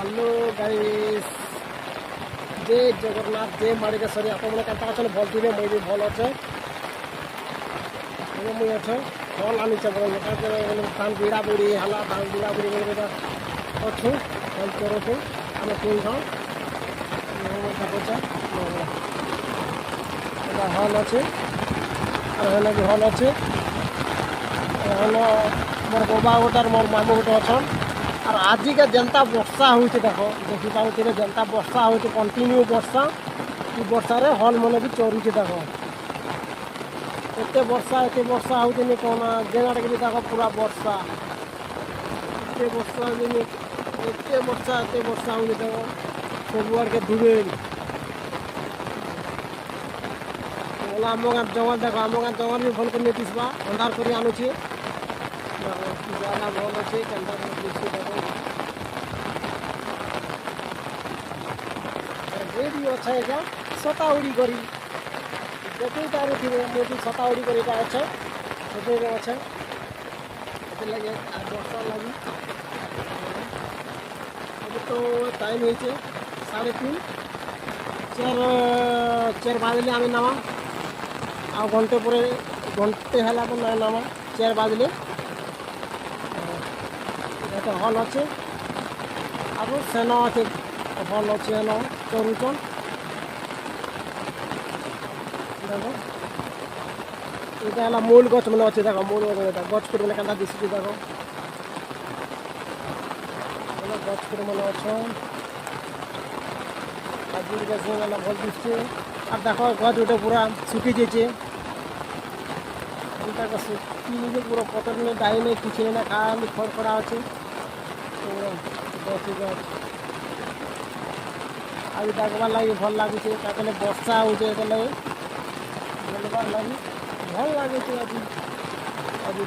hello guys जय जगन्नाथ जय माणिकेश्वरी आपने केन्ता अच्छे भल थे मुझे भी भल अच्छे मुझे अच्छे भल आनी धान बिड़ा बुड़ी है धान बिड़ा बुड़ी बोले अच्छु भल करूँ आम तीन जन हल अच्छे और भी हल अच्छे हल मोर बाबा गोटार मोर मामू गोटे अच्छन और आजिका जनता वर्षा हो देख देखिपे जनता वर्षा हो कंटिन्यू वर्षा कि वर्षार हल मन भी चरुचे देख एत वर्षा होनी कौन जेनाटे भी देख पूरा वर्षा एत वर्षा हो देख सबुआड़ के डूबे बोला आम गाँ जंगल देख आम गाँ जंगल भी भल कर नहीं दिशा अंधार कर आनुचे जगह भल अच्छे केन्ता दृश्य देख भी अच्छा है छता उड़ी करी देखते पारे मुझे छता उड़ी कर अच्छे देखते अच्छे लगे वर्षा लगी अभी तो टाइम हो 3:30 4 बाजले आम नामा आ घंटे पर घंटे है ना नामा 4 बाजले हल अच्छे अब सेन अच्छे हल अच्छे हेन चरुचन देख यहाँ मूल गच मैंने अच्छे देख मूल गचपट मैंने क्या दिशुचे देख गचपट मैंने अच्छन खजूर गच भल दिशे और देख गच गोटे पूरा सुखी जाइए सुखी पूरा पतर नहीं डाई नहीं किसी नहीं खाली खड़खड़ा अच्छे आज देखबार लगे भल लगे वर्षा हो लगे बोलबार लगे भल लगे अभी अभी